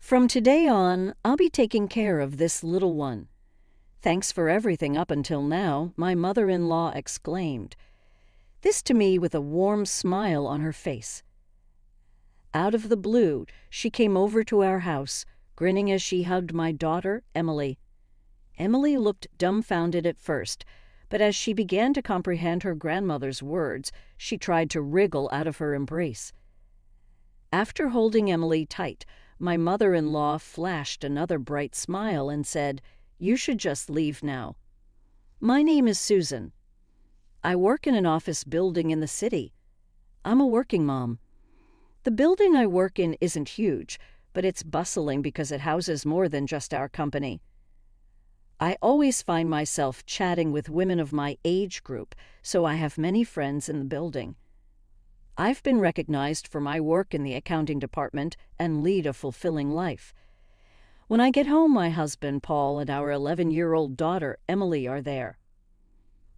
From today on, I'll be taking care of this little one. Thanks for everything up until now, my mother-in-law exclaimed. This to me with a warm smile on her face. Out of the blue, she came over to our house, grinning as she hugged my daughter, Emily. Emily looked dumbfounded at first, but as she began to comprehend her grandmother's words, she tried to wriggle out of her embrace. After holding Emily tight, my mother-in-law flashed another bright smile and said, "You should just leave now. My name is Susan. I work in an office building in the city. I'm a working mom. The building I work in isn't huge, but it's bustling because it houses more than just our company. I always find myself chatting with women of my age group, so I have many friends in the building. I've been recognized for my work in the accounting department and lead a fulfilling life. When I get home, my husband, Paul, and our 11-year-old daughter, Emily, are there.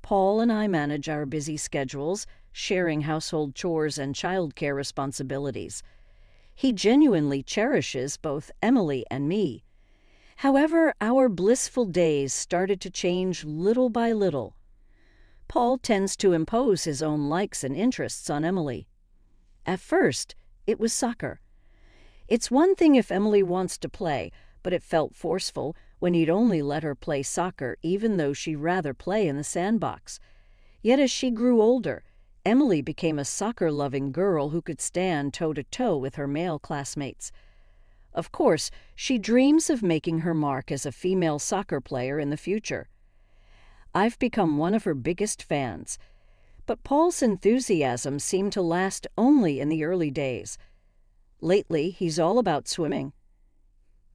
Paul and I manage our busy schedules, sharing household chores and childcare responsibilities. He genuinely cherishes both Emily and me. However, our blissful days started to change little by little. Paul tends to impose his own likes and interests on Emily. At first, it was soccer. It's one thing if Emily wants to play, but it felt forceful when he'd only let her play soccer even though she'd rather play in the sandbox. Yet as she grew older, Emily became a soccer-loving girl who could stand toe-to-toe with her male classmates. Of course, she dreams of making her mark as a female soccer player in the future. I've become one of her biggest fans. But Paul's enthusiasm seemed to last only in the early days. Lately, he's all about swimming.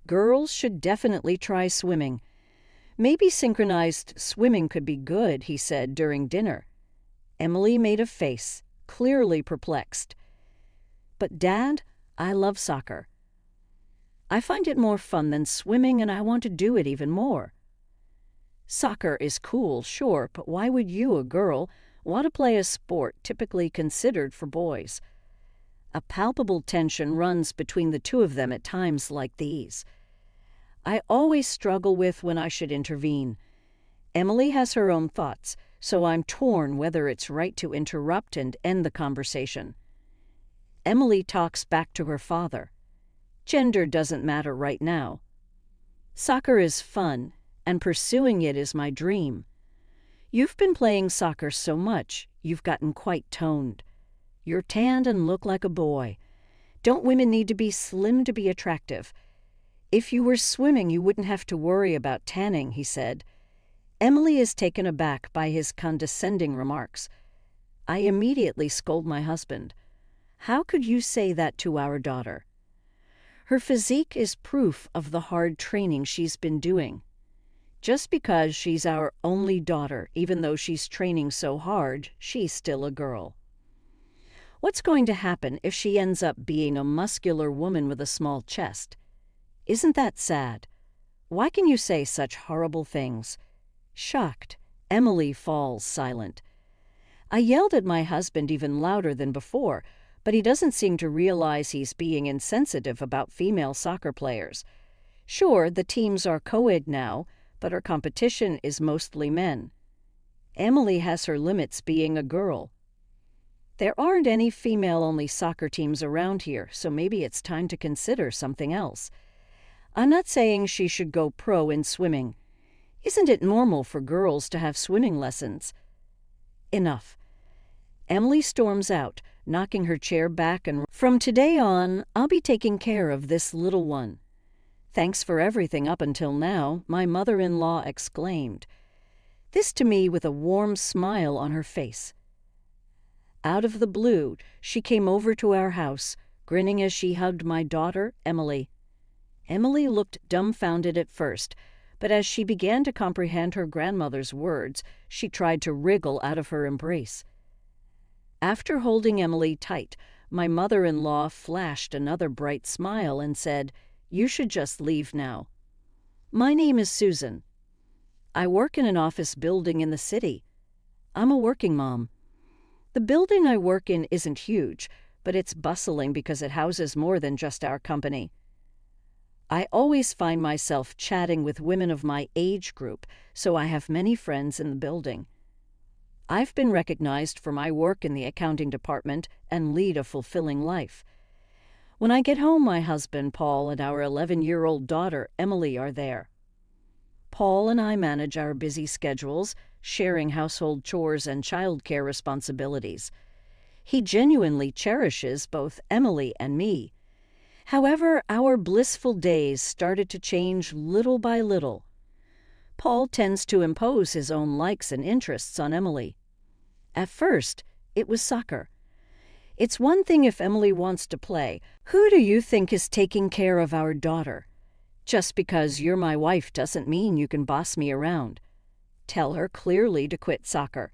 Girls should definitely try swimming. Maybe synchronized swimming could be good, he said during dinner. Emily made a face, clearly perplexed. But Dad, I love soccer. I find it more fun than swimming and I want to do it even more. Soccer is cool, sure, but why would you, a girl, want to play a sport typically considered for boys? A palpable tension runs between the two of them at times like these. I always struggle with when I should intervene. Emily has her own thoughts, so I'm torn whether it's right to interrupt and end the conversation. Emily talks back to her father. Gender doesn't matter right now. Soccer is fun, and pursuing it is my dream. You've been playing soccer so much, you've gotten quite toned. You're tanned and look like a boy. Don't women need to be slim to be attractive? If you were swimming, you wouldn't have to worry about tanning, he said. Emily is taken aback by his condescending remarks. I immediately scold my husband. How could you say that to our daughter? Her physique is proof of the hard training she's been doing. Just because she's our only daughter, even though she's training so hard, she's still a girl. What's going to happen if she ends up being a muscular woman with a small chest? Isn't that sad? Why can you say such horrible things? Shocked, Emily falls silent. I yelled at my husband even louder than before, but he doesn't seem to realize he's being insensitive about female soccer players. Sure, the teams are co-ed now, but our competition is mostly men. Emily has her limits being a girl. There aren't any female-only soccer teams around here, so maybe it's time to consider something else. I'm not saying she should go pro in swimming. Isn't it normal for girls to have swimming lessons? Enough. Emily storms out, knocking her chair back, and from today on, I'll be taking care of this little one. Thanks for everything up until now, my mother-in-law exclaimed. This to me with a warm smile on her face. Out of the blue, she came over to our house, grinning as she hugged my daughter, Emily. Emily looked dumbfounded at first, but as she began to comprehend her grandmother's words, she tried to wriggle out of her embrace. After holding Emily tight, my mother-in-law flashed another bright smile and said, "You should just leave now. My name is Susan. I work in an office building in the city. I'm a working mom. The building I work in isn't huge, but it's bustling because it houses more than just our company. I always find myself chatting with women of my age group, so I have many friends in the building. I've been recognized for my work in the accounting department and lead a fulfilling life. When I get home, my husband, Paul, and our 11-year-old daughter, Emily, are there. Paul and I manage our busy schedules, sharing household chores and childcare responsibilities. He genuinely cherishes both Emily and me. However, our blissful days started to change little by little. Paul tends to impose his own likes and interests on Emily. At first, it was soccer. It's one thing if Emily wants to play. Who do you think is taking care of our daughter? Just because you're my wife doesn't mean you can boss me around. Tell her clearly to quit soccer.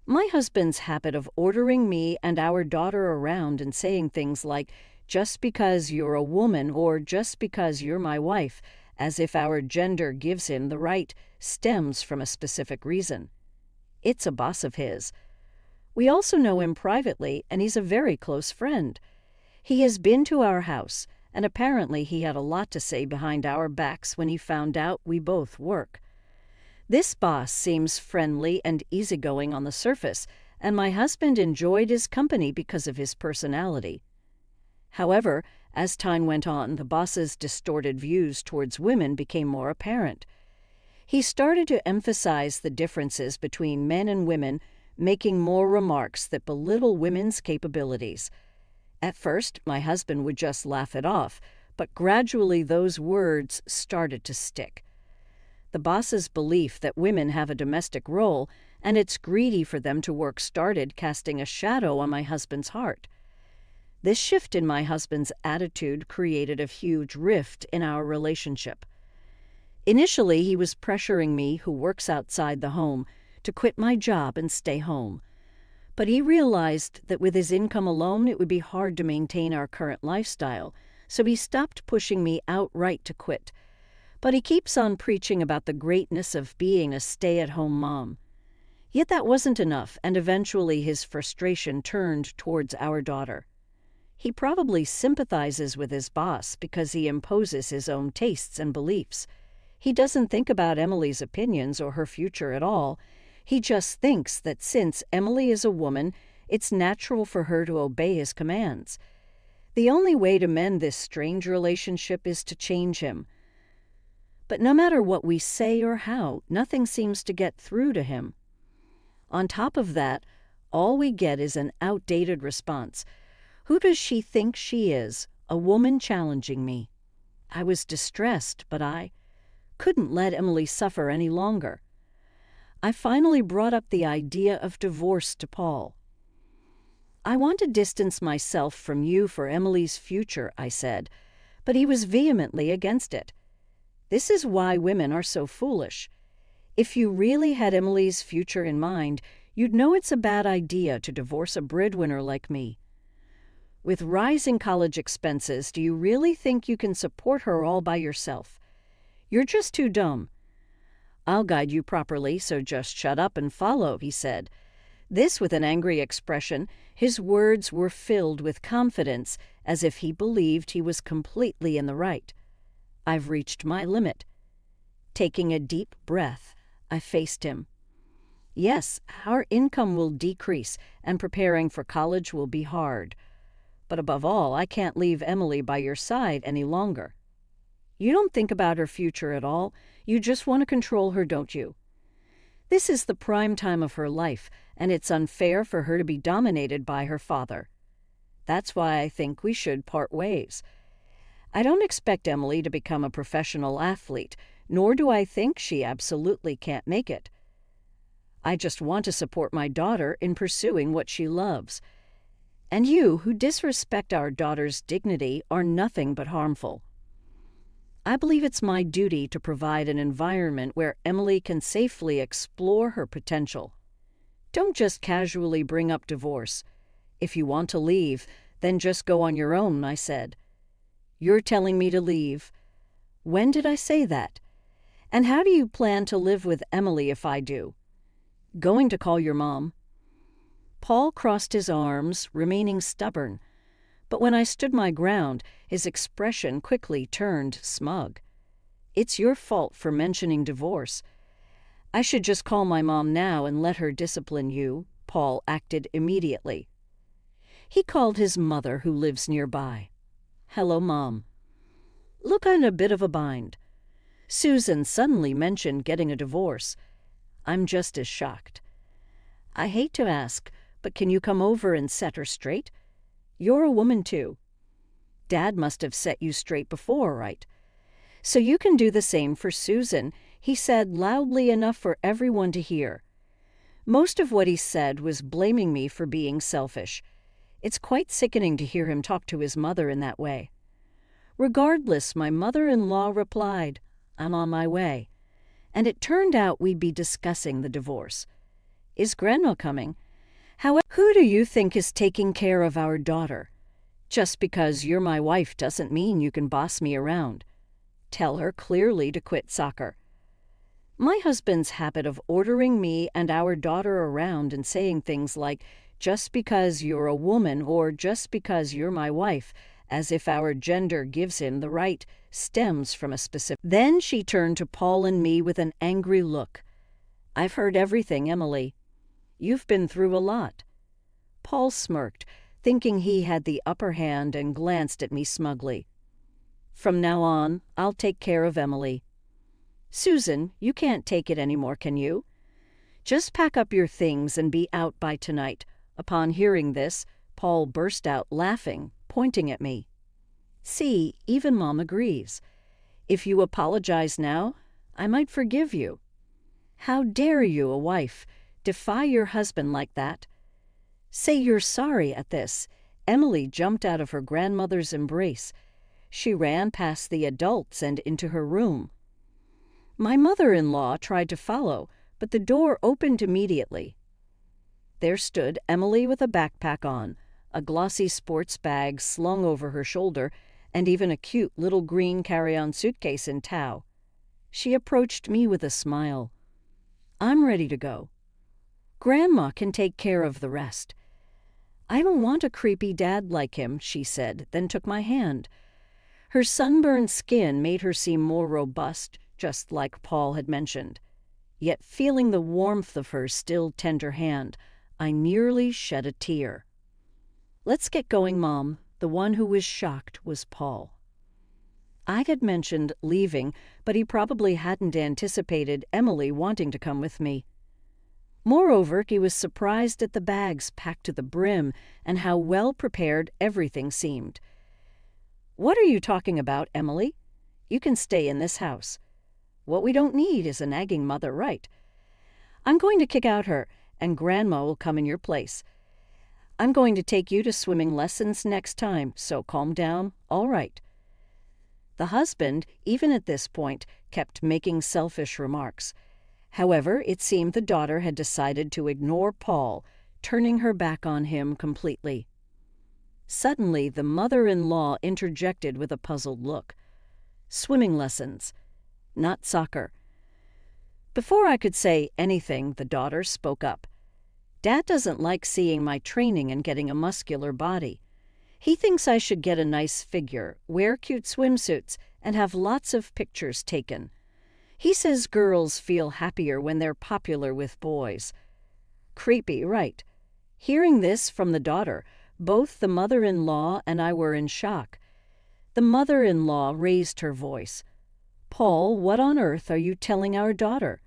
My husband's habit of ordering me and our daughter around and saying things like, just because you're a woman or just because you're my wife, as if our gender gives him the right, stems from a specific reason. It's a boss of his. We also know him privately, and he's a very close friend. He has been to our house, and apparently he had a lot to say behind our backs when he found out we both work. This boss seems friendly and easygoing on the surface, and my husband enjoyed his company because of his personality. However, as time went on, the boss's distorted views towards women became more apparent. He started to emphasize the differences between men and women, making more remarks that belittle women's capabilities. At first, my husband would just laugh it off, but gradually those words started to stick. The boss's belief that women have a domestic role and it's greedy for them to work started casting a shadow on my husband's heart. This shift in my husband's attitude created a huge rift in our relationship. Initially, he was pressuring me, who works outside the home, to quit my job and stay home. But he realized that with his income alone, it would be hard to maintain our current lifestyle, so he stopped pushing me outright to quit. But he keeps on preaching about the greatness of being a stay-at-home mom. Yet that wasn't enough, and eventually his frustration turned towards our daughter. He probably sympathizes with his boss because he imposes his own tastes and beliefs. He doesn't think about Emily's opinions or her future at all. He just thinks that since Emily is a woman, it's natural for her to obey his commands. The only way to mend this strange relationship is to change him. But no matter what we say or how, nothing seems to get through to him. On top of that, all we get is an outdated response. Who does she think she is? A woman challenging me. I was distressed, but I couldn't let Emily suffer any longer. I finally brought up the idea of divorce to Paul. I want to distance myself from you for Emily's future, I said, but he was vehemently against it. This is why women are so foolish. If you really had Emily's future in mind, you'd know it's a bad idea to divorce a breadwinner like me. With rising college expenses, do you really think you can support her all by yourself? You're just too dumb. I'll guide you properly, so just shut up and follow, he said. This with an angry expression. His words were filled with confidence, as if he believed he was completely in the right. I've reached my limit. Taking a deep breath, I faced him. Yes, our income will decrease, and preparing for college will be hard. But above all, I can't leave Emily by your side any longer. You don't think about her future at all. You just want to control her, don't you? This is the prime time of her life, and it's unfair for her to be dominated by her father. That's why I think we should part ways. I don't expect Emily to become a professional athlete, nor do I think she absolutely can't make it. I just want to support my daughter in pursuing what she loves. And you, who disrespect our daughter's dignity, are nothing but harmful. I believe it's my duty to provide an environment where Emily can safely explore her potential. Don't just casually bring up divorce. If you want to leave, then just go on your own, I said. You're telling me to leave. When did I say that? And how do you plan to live with Emily if I do? Going to call your mom. Paul crossed his arms, remaining stubborn. But when I stood my ground, his expression quickly turned smug. "It's your fault for mentioning divorce. I should just call my mom now and let her discipline you." Paul acted immediately. He called his mother, who lives nearby. "Hello, Mom. Look, I'm in a bit of a bind. Susan suddenly mentioned getting a divorce. I'm just as shocked. I hate to ask, but can you come over and set her straight? You're a woman too. Dad must have set you straight before, right? So you can do the same for Susan," he said loudly enough for everyone to hear. Most of what he said was blaming me for being selfish. It's quite sickening to hear him talk to his mother in that way. Regardless, my mother-in-law replied, "I'm on my way." And it turned out we'd be discussing the divorce. "Is Grandma coming? Who do you think is taking care of our daughter? Just because you're my wife doesn't mean you can boss me around. Tell her clearly to quit soccer." My husband's habit of ordering me and our daughter around and saying things like, "just because you're a woman" or "just because you're my wife," as if our gender gives him the right, stems from a specific. Then she turned to Paul and me with an angry look. "I've heard everything, Emily. You've been through a lot." Paul smirked, thinking he had the upper hand, and glanced at me smugly. "From now on, I'll take care of Emily. Susan, you can't take it anymore, can you? Just pack up your things and be out by tonight." Upon hearing this, Paul burst out laughing, pointing at me. "See, even Mom agrees. If you apologize now, I might forgive you. How dare you, a wife, defy your husband like that? Say you're sorry." At this, Emily jumped out of her grandmother's embrace. She ran past the adults and into her room. My mother-in-law tried to follow, but the door opened immediately. There stood Emily with a backpack on, a glossy sports bag slung over her shoulder, and even a cute little green carry-on suitcase in tow. She approached me with a smile. "I'm ready to go. Grandma can take care of the rest." "I don't want a creepy dad like him," she said, then took my hand. Her sunburned skin made her seem more robust, just like Paul had mentioned. Yet feeling the warmth of her still tender hand, I nearly shed a tear. "Let's get going, Mom." The one who was shocked was Paul. I had mentioned leaving, but he probably hadn't anticipated Emily wanting to come with me. Moreover, he was surprised at the bags packed to the brim and how well prepared everything seemed. "What are you talking about, Emily? You can stay in this house. What we don't need is a nagging mother, right? I'm going to kick out her, and Grandma will come in your place. I'm going to take you to swimming lessons next time, so calm down, all right?" The husband, even at this point, kept making selfish remarks. However, it seemed the daughter had decided to ignore Paul, turning her back on him completely. Suddenly, the mother-in-law interjected with a puzzled look. "Swimming lessons, not soccer." Before I could say anything, the daughter spoke up. "Dad doesn't like seeing my training and getting a muscular body. He thinks I should get a nice figure, wear cute swimsuits, and have lots of pictures taken. He says girls feel happier when they're popular with boys." Creepy, right? Hearing this from the daughter, both the mother-in-law and I were in shock. The mother-in-law raised her voice. "Paul, what on earth are you telling our daughter?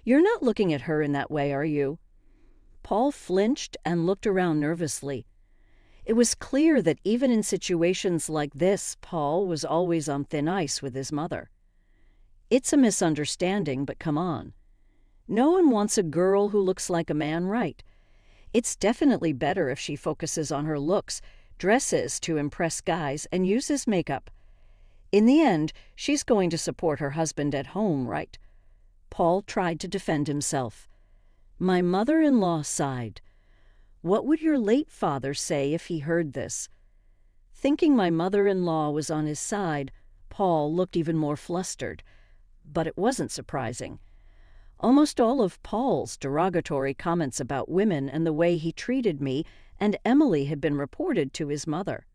You're not looking at her in that way, are you?" Paul flinched and looked around nervously. It was clear that even in situations like this, Paul was always on thin ice with his mother. "It's a misunderstanding, but come on. No one wants a girl who looks like a man, right? It's definitely better if she focuses on her looks, dresses to impress guys, and uses makeup. In the end, she's going to support her husband at home, right?" Paul tried to defend himself. My mother-in-law sighed. What would your late father say if he heard this? Thinking my mother-in-law was on his side, Paul looked even more flustered. But it wasn't surprising. Almost all of Paul's derogatory comments about women and the way he treated me and Emily had been reported to his mother.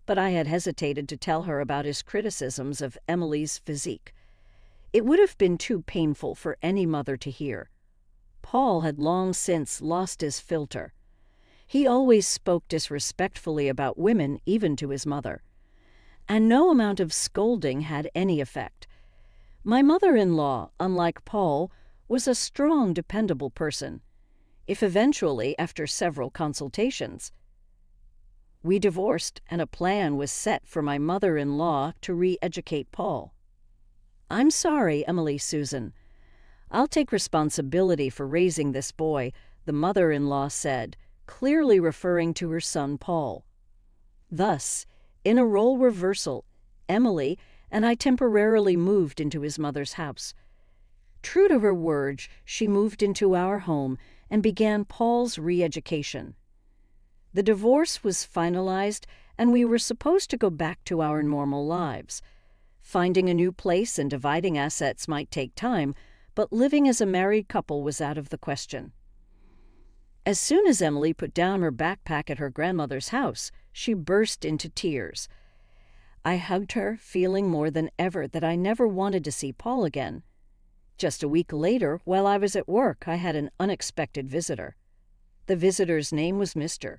but I had hesitated to tell her about his criticisms of Emily's physique. It would have been too painful for any mother to hear. Paul had long since lost his filter. He always spoke disrespectfully about women, even to his mother. And no amount of scolding had any effect. My mother-in-law, unlike Paul, was a strong, dependable person. If eventually, after several consultations, we divorced and a plan was set for my mother-in-law to re-educate Paul. "I'm sorry, Emily Susan. I'll take responsibility for raising this boy," the mother-in-law said, clearly referring to her son Paul. Thus, in a role reversal, Emily and I temporarily moved into his mother's house. True to her word, she moved into our home and began Paul's re-education. The divorce was finalized, and we were supposed to go back to our normal lives. Finding a new place and dividing assets might take time, but living as a married couple was out of the question. As soon as Emily put down her backpack at her grandmother's house, she burst into tears. I hugged her, feeling more than ever that I never wanted to see Paul again. Just a week later, while I was at work, I had an unexpected visitor. The visitor's name was Mr.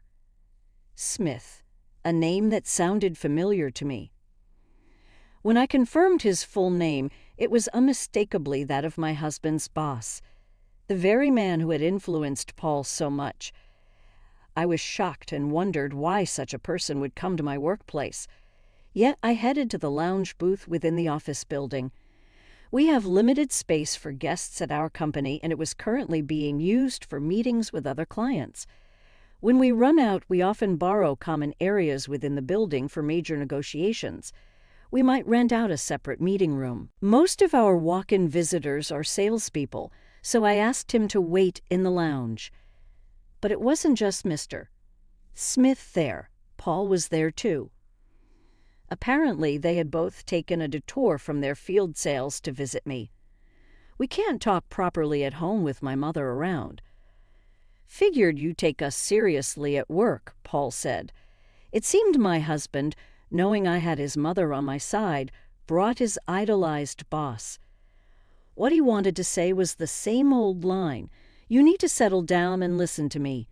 Smith, a name that sounded familiar to me. When I confirmed his full name, it was unmistakably that of my husband's boss, the very man who had influenced Paul so much. I was shocked and wondered why such a person would come to my workplace. Yet I headed to the lounge booth within the office building. We have limited space for guests at our company, and it was currently being used for meetings with other clients. When we run out, we often borrow common areas within the building for major negotiations. We might rent out a separate meeting room. Most of our walk-in visitors are salespeople, so I asked him to wait in the lounge. But it wasn't just Mr. Smith there. Paul was there too. Apparently, they had both taken a detour from their field sales to visit me. We can't talk properly at home with my mother around. "Figured you'd take us seriously at work," Paul said. It seemed my husband, knowing I had his mother on my side, brought his idolized boss. What he wanted to say was the same old line: "You need to settle down and listen to me.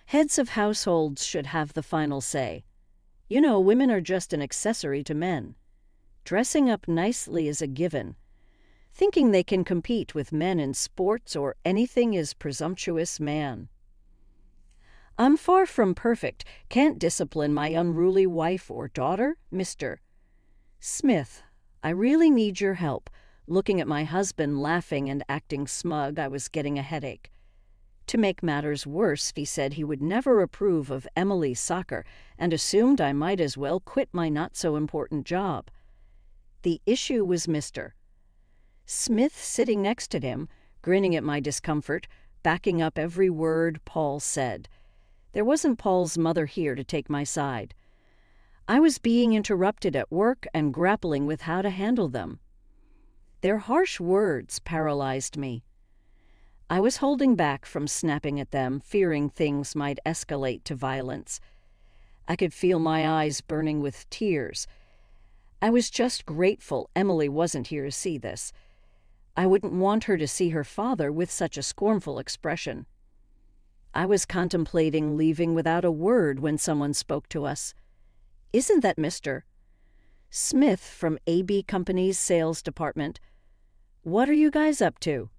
Heads of households should have the final say. You know, women are just an accessory to men. Dressing up nicely is a given. Thinking they can compete with men in sports or anything is presumptuous, man. I'm far from perfect, can't discipline my unruly wife or daughter, Mr. Smith. I really need your help." Looking at my husband laughing and acting smug, I was getting a headache. To make matters worse, he said he would never approve of Emily's soccer and assumed I might as well quit my not-so-important job. The issue was Mr. Smith sitting next to him, grinning at my discomfort, backing up every word Paul said. There wasn't Paul's mother here to take my side. I was being interrupted at work and grappling with how to handle them. Their harsh words paralyzed me. I was holding back from snapping at them, fearing things might escalate to violence. I could feel my eyes burning with tears. I was just grateful Emily wasn't here to see this. I wouldn't want her to see her father with such a scornful expression. I was contemplating leaving without a word when someone spoke to us. "Isn't that Mr. Smith from AB Company's sales department? What are you guys up to?"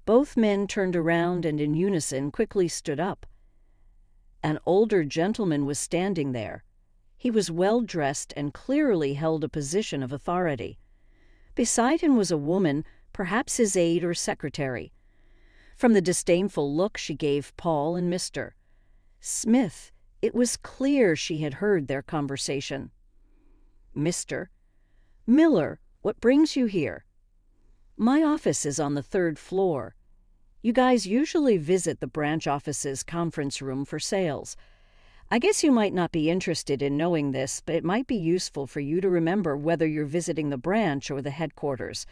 Both men turned around and in unison quickly stood up. An older gentleman was standing there. He was well-dressed and clearly held a position of authority. Beside him was a woman, perhaps his aide or secretary. From the disdainful look she gave Paul and Mr. Smith, it was clear she had heard their conversation. "Mr. Miller, what brings you here?" "My office is on the 3rd floor. You guys usually visit the branch office's conference room for sales. I guess you might not be interested in knowing this, but it might be useful for you to remember whether you're visiting the branch or the headquarters."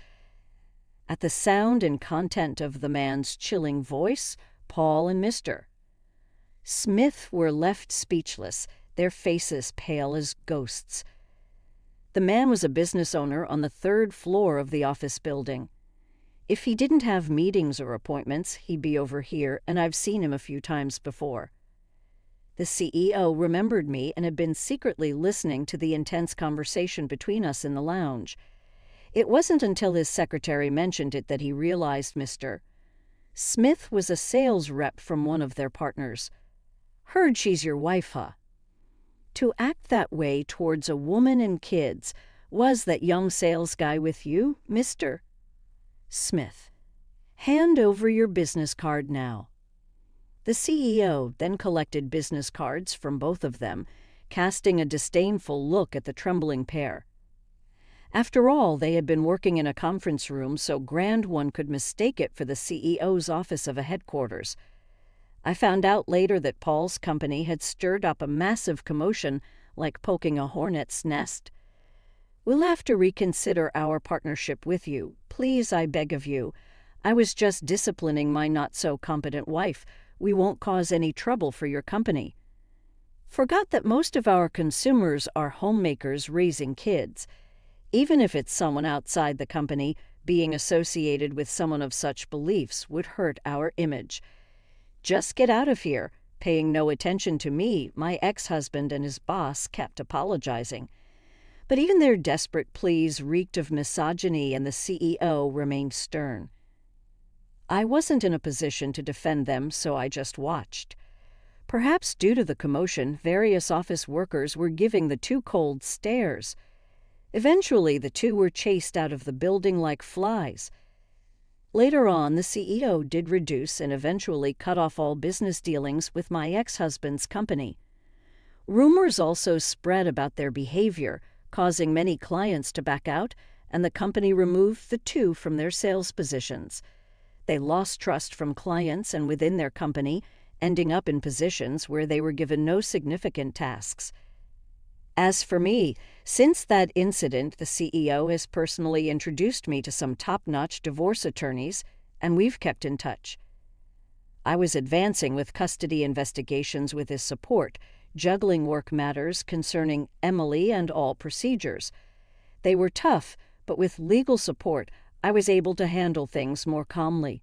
At the sound and content of the man's chilling voice, Paul and Mr. Smith were left speechless. their faces pale as ghosts. The man was a business owner on the 3rd floor of the office building. If he didn't have meetings or appointments, he'd be over here, and I've seen him a few times before. The CEO remembered me and had been secretly listening to the intense conversation between us in the lounge. It wasn't until his secretary mentioned it that he realized Mr. Smith was a sales rep from one of their partners. "Heard she's your wife, huh?" To act that way towards a woman and kids, was that young sales guy with you, Mr. Smith? Hand over your business card now. The CEO then collected business cards from both of them, casting a disdainful look at the trembling pair. After all, they had been working in a conference room so grand one could mistake it for the CEO's office of a headquarters. I found out later that Paul's company had stirred up a massive commotion, like poking a hornet's nest. "We'll have to reconsider our partnership with you. Please, I beg of you. I was just disciplining my not-so-competent wife. We won't cause any trouble for your company." Forgot that most of our consumers are homemakers raising kids. Even if it's someone outside the company, being associated with someone of such beliefs would hurt our image. "Just get out of here." Paying no attention to me, my ex-husband and his boss kept apologizing. But even their desperate pleas reeked of misogyny, and the CEO remained stern. I wasn't in a position to defend them, so I just watched. Perhaps due to the commotion, various office workers were giving the two cold stares. Eventually, the two were chased out of the building like flies. Later on, the CEO did reduce and eventually cut off all business dealings with my ex-husband's company. Rumors also spread about their behavior, causing many clients to back out, and the company removed the two from their sales positions. They lost trust from clients and within their company, ending up in positions where they were given no significant tasks. As for me, since that incident, the CEO has personally introduced me to some top-notch divorce attorneys, and we've kept in touch. I was advancing with custody investigations with his support, juggling work matters concerning Emily and all procedures. They were tough, but with legal support, I was able to handle things more calmly.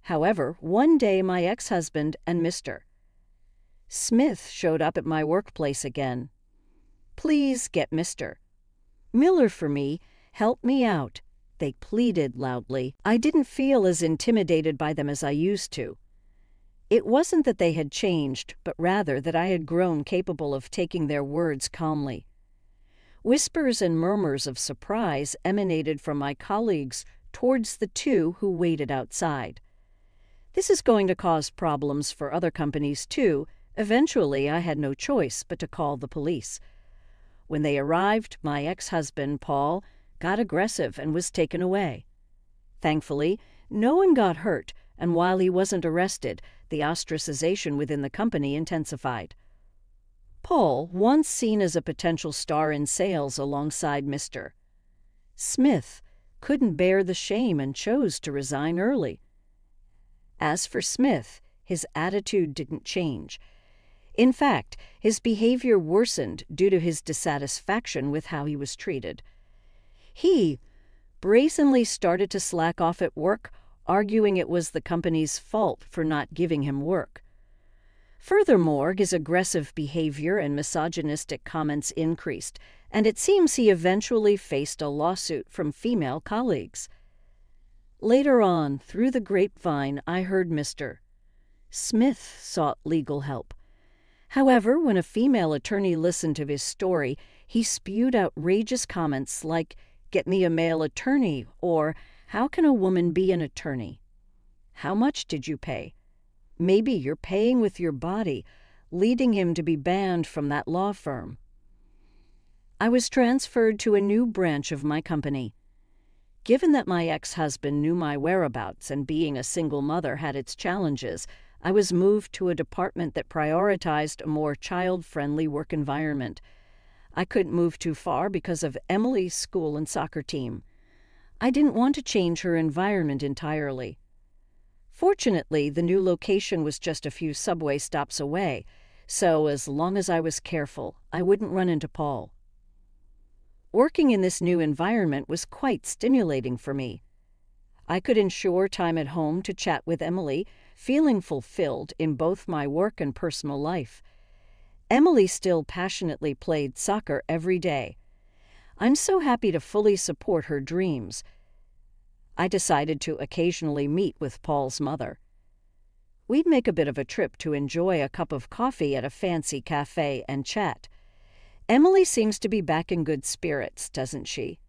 However, one day my ex-husband and Mr. Smith showed up at my workplace again. "Please get Mr. Miller for me. Help me out," they pleaded loudly. I didn't feel as intimidated by them as I used to. It wasn't that they had changed, but rather that I had grown capable of taking their words calmly. Whispers and murmurs of surprise emanated from my colleagues towards the two who waited outside. This is going to cause problems for other companies too. Eventually, I had no choice but to call the police. When they arrived, my ex-husband, Paul, got aggressive and was taken away. Thankfully, no one got hurt, and while he wasn't arrested, the ostracization within the company intensified. Paul, once seen as a potential star in sales alongside Mr. Smith, couldn't bear the shame and chose to resign early. As for Smith, his attitude didn't change. In fact, his behavior worsened due to his dissatisfaction with how he was treated. He brazenly started to slack off at work, arguing it was the company's fault for not giving him work. Furthermore, his aggressive behavior and misogynistic comments increased, and it seems he eventually faced a lawsuit from female colleagues. Later on, through the grapevine, I heard Mr. Smith sought legal help. However, when a female attorney listened to his story, he spewed outrageous comments like, "Get me a male attorney," or "How can a woman be an attorney? How much did you pay? Maybe you're paying with your body," leading him to be banned from that law firm. I was transferred to a new branch of my company. Given that my ex-husband knew my whereabouts and being a single mother had its challenges, I was moved to a department that prioritized a more child-friendly work environment. I couldn't move too far because of Emily's school and soccer team. I didn't want to change her environment entirely. Fortunately, the new location was just a few subway stops away, so as long as I was careful, I wouldn't run into Paul. Working in this new environment was quite stimulating for me. I could ensure time at home to chat with Emily, feeling fulfilled in both my work and personal life. Emily still passionately played soccer every day. I'm so happy to fully support her dreams. I decided to occasionally meet with Paul's mother. We'd make a bit of a trip to enjoy a cup of coffee at a fancy cafe and chat. Emily seems to be back in good spirits, doesn't she?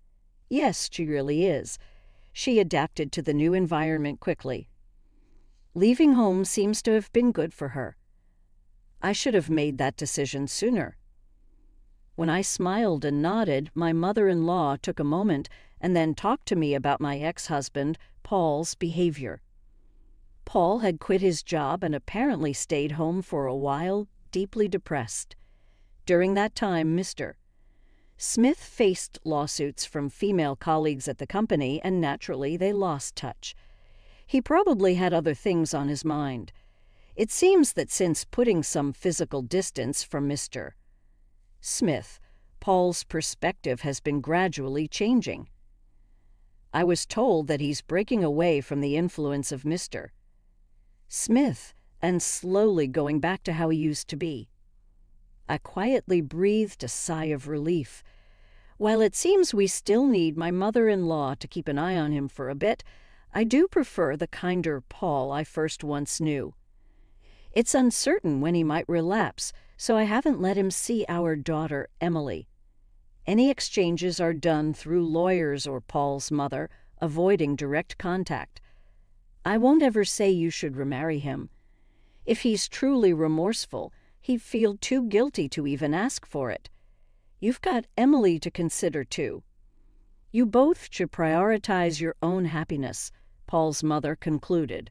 Yes, she really is. She adapted to the new environment quickly. Leaving home seems to have been good for her. I should have made that decision sooner. When I smiled and nodded, my mother-in-law took a moment and then talked to me about my ex-husband, Paul's behavior. Paul had quit his job and apparently stayed home for a while, deeply depressed. During that time, Mr. Smith faced lawsuits from female colleagues at the company, and naturally they lost touch. He probably had other things on his mind. It seems that since putting some physical distance from Mr. Smith, Paul's perspective has been gradually changing. I was told that he's breaking away from the influence of Mr. Smith and slowly going back to how he used to be. I quietly breathed a sigh of relief. While it seems we still need my mother-in-law to keep an eye on him for a bit, I do prefer the kinder Paul I first once knew. It's uncertain when he might relapse, so I haven't let him see our daughter, Emily. Any exchanges are done through lawyers or Paul's mother, avoiding direct contact. I won't ever say you should remarry him. If he's truly remorseful, he'd feel too guilty to even ask for it. You've got Emily to consider, too. You both should prioritize your own happiness, Paul's mother concluded.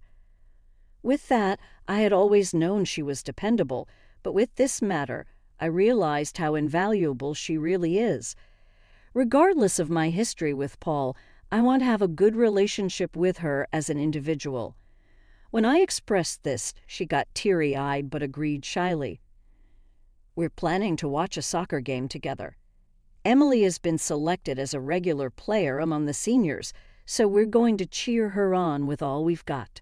With that, I had always known she was dependable, but with this matter, I realized how invaluable she really is. Regardless of my history with Paul, I want to have a good relationship with her as an individual. When I expressed this, she got teary-eyed but agreed shyly. We're planning to watch a soccer game together. Emily has been selected as a regular player among the seniors, so we're going to cheer her on with all we've got.